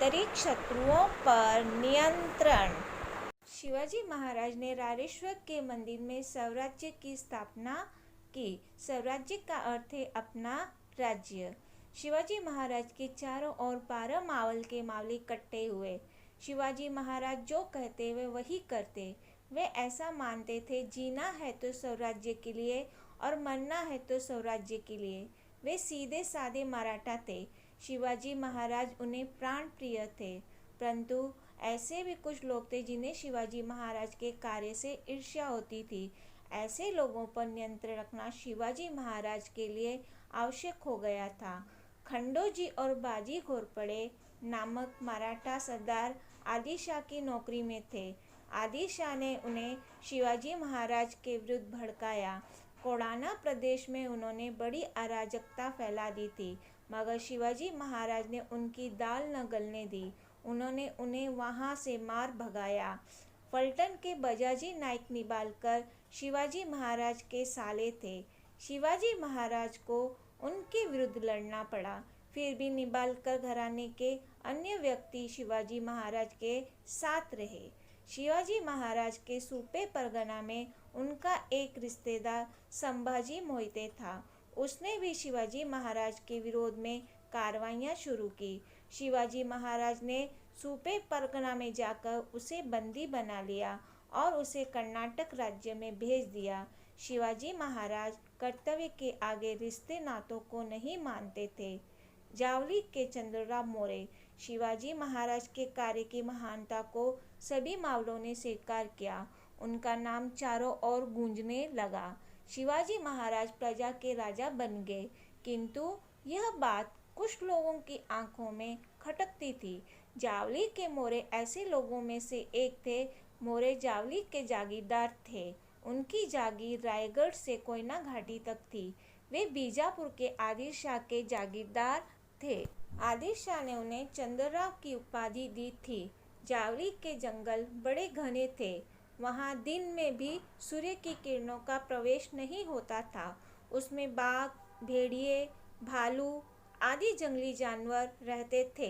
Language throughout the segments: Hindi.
आंतरिक शत्रुओं पर नियंत्रण। शिवाजी महाराज ने रामेश्वर के मंदिर में स्वराज्य की स्थापना की। स्वराज्य का अर्थ है अपना राज्य। शिवाजी महाराज के चारों ओर 12 मावल के मावली इकट्ठे हुए। शिवाजी महाराज जो कहते वे वही करते। वे ऐसा मानते थे, जीना है तो स्वराज्य के लिए और मरना है तो स्वराज्य के लिए। वे सीधे साधे मराठा थे। शिवाजी महाराज उन्हें प्राण प्रिय थे, परंतु ऐसे भी कुछ लोग थे जिन्हें शिवाजी महाराज के कार्य से ईर्ष्या होती थी। ऐसे लोगों पर नियंत्रण रखना शिवाजी महाराज के लिए आवश्यक हो गया था। खंडोजी और बाजी घोरपड़े नामक मराठा सरदार आदिल शाह की नौकरी में थे। आदिल शाह ने उन्हें शिवाजी महाराज के विरुद्ध भड़काया। कोडाना प्रदेश में उन्होंने बड़ी अराजकता फैला दी थी, मगर शिवाजी महाराज ने उनकी दाल न गलने दी। उन्होंने उन्हें वहां से मार भगाया। फलटन के बजाजी नायक निंबालकर शिवाजी महाराज के साले थे। शिवाजी महाराज को उनके विरुद्ध लड़ना पड़ा, फिर भी निंबालकर घराने के अन्य व्यक्ति शिवाजी महाराज के साथ रहे। शिवाजी महाराज के सूपे परगना में उनका एक रिश्तेदार संभाजी मोहिते था। उसने भी शिवाजी महाराज के विरोध में कार्रवाइयां शुरू की। शिवाजी महाराज ने सूपे परगना में जाकर उसे बंदी बना लिया और उसे कर्नाटक राज्य में भेज दिया। शिवाजी महाराज कर्तव्य के आगे रिश्ते नातों को नहीं मानते थे। जावली के चंद्रराव मौर्य। शिवाजी महाराज के कार्य की महानता को सभी मावलों ने स्वीकार किया। उनका नाम चारों ओर गूंजने लगा। शिवाजी महाराज प्रजा के राजा बन गए, किंतु यह बात कुछ लोगों की आंखों में खटकती थी। जावली के मौर्य ऐसे लोगों में से एक थे। मौर्य जावली के जागीरदार थे। उनकी जागीर रायगढ़ से कोयना घाटी तक थी। वे बीजापुर के आदिल शाह के जागीरदार थे। आदिल शाह ने उन्हें चंद्रराव की उपाधि दी थी। जावली के जंगल बड़े घने थे। वहां दिन में भी सूर्य की किरणों का प्रवेश नहीं होता था। उसमें बाघ, भेड़िए, भालू आदि जंगली जानवर रहते थे।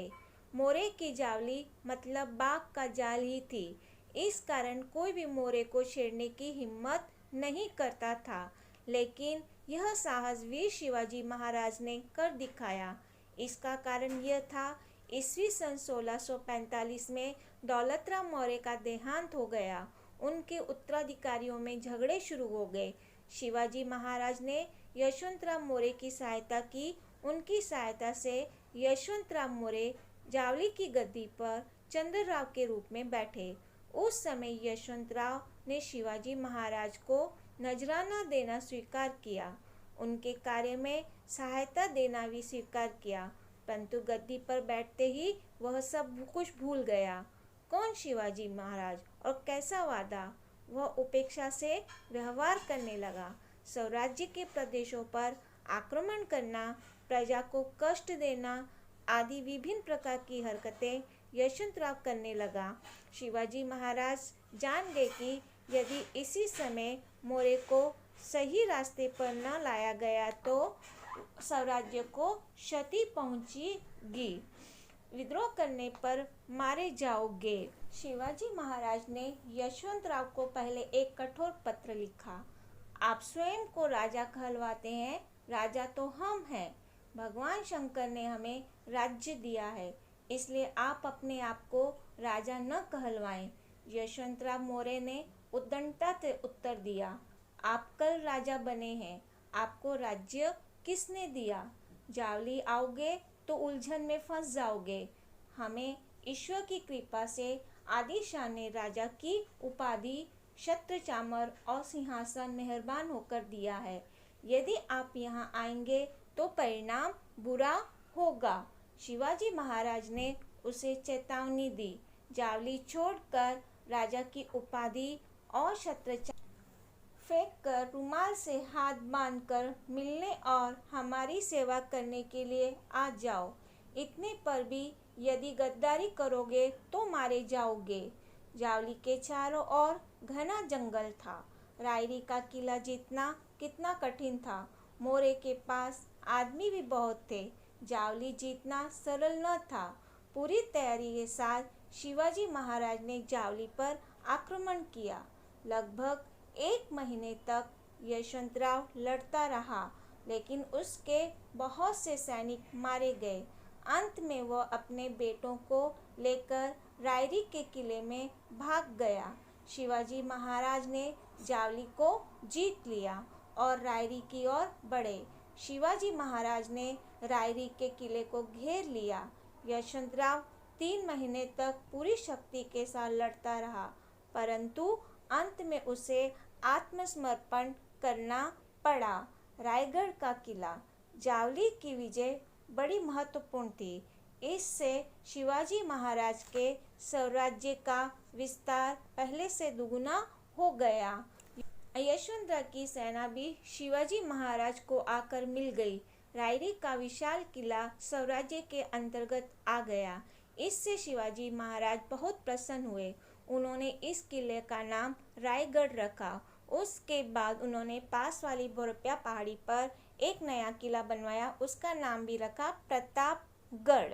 मौर्य की जावली मतलब बाघ का जाल ही थी। इस कारण कोई भी मौर्य को छेड़ने की हिम्मत नहीं करता था। लेकिन यह साहस वीर शिवाजी महाराज ने कर दिखाया। इसका कारण यह था, ईस्वी सन 1645 में दौलतराम मौर्य का देहांत हो गया। उनके उत्तराधिकारियों में झगड़े शुरू हो गए। शिवाजी महाराज ने यशवंतराव मौर्य की सहायता की। उनकी सहायता से यशवंतराव मौर्य जावली की गद्दी पर चंद्रराव के रूप में बैठे। उस समय यशवंतराव ने शिवाजी महाराज को नजराना देना स्वीकार किया, उनके कार्य में सहायता देना भी स्वीकार किया, परंतु गद्दी पर बैठते ही वह सब कुछ भूल गया। कौन शिवाजी महाराज और कैसा वादा? वह उपेक्षा से व्यवहार करने लगा। स्वराज्य के प्रदेशों पर आक्रमण करना, प्रजा को कष्ट देना आदि विभिन्न प्रकार की हरकतें यशवंतराव करने लगा। शिवाजी महाराज जान गए कि यदि इसी समय मौर्य को सही रास्ते पर न लाया गया तो स्वराज्य को क्षति पहुंचेगी। विद्रोह करने पर मारे जाओगे। शिवाजी महाराज ने यशवंतराव को पहले एक कठोर पत्र लिखा। आप स्वयं को राजा कहलवाते हैं, राजा तो हम हैं। भगवान शंकर ने हमें राज्य दिया है, इसलिए आप अपने आप को राजा न कहलवाएं। यशवंतराव मौर्य ने उद्दंडता से उत्तर दिया, आप कल राजा बने हैं, आपको राज्य किसने दिया? जावली आओगे तो उलझन में फंस जाओगे। हमें ईश्वर की कृपा से आदिल शाह ने राजा की उपाधि, छत्र चामर और सिंहासन मेहरबान होकर दिया है। यदि आप यहाँ आएंगे तो परिणाम बुरा होगा। शिवाजी महाराज ने उसे चेतावनी दी। जावली छोड़कर राजा की उपाधि और छत्र फेंक कर रुमाल से हाथ बांधकर मिलने और हमारी सेवा करने के लिए आ जाओ। इतने पर भी यदि गद्दारी करोगे तो मारे जाओगे। जावली के चारों ओर घना जंगल था। रायरी का किला जीतना कितना कठिन था। मौर्य के पास आदमी भी बहुत थे। जावली जीतना सरल न था। पूरी तैयारी के साथ शिवाजी महाराज ने जावली पर आक्रमण किया। लगभग 1 महीने तक यशवंतराव लड़ता रहा, लेकिन उसके बहुत से सैनिक मारे गए। अंत में वह अपने बेटों को लेकर रायरी के किले में भाग गया। शिवाजी महाराज ने जावली को जीत लिया और रायरी की ओर बढ़े। शिवाजी महाराज ने रायरी के किले को घेर लिया। यशवंतराव 3 महीने तक पूरी शक्ति के साथ लड़ता रहा, परंतु अंत में उसे आत्मसमर्पण करना पड़ा। रायगढ़ का किला। जावली की विजय बड़ी महत्वपूर्ण थी। इससे शिवाजी महाराज के साम्राज्य का विस्तार पहले से दुगुना हो गया। यशवंतराव की सेना भी शिवाजी महाराज को आकर मिल गई। रायरी का विशाल किला साम्राज्य के अंतर्गत आ गया। इससे शिवाजी महाराज बहुत प्रसन्न हुए। उन्होंने इस किले का नाम रायगढ़ रखा। उसके बाद उन्होंने पास वाली भोरप्पा पहाड़ी पर एक नया किला बनवाया। उसका नाम भी रखा प्रतापगढ़।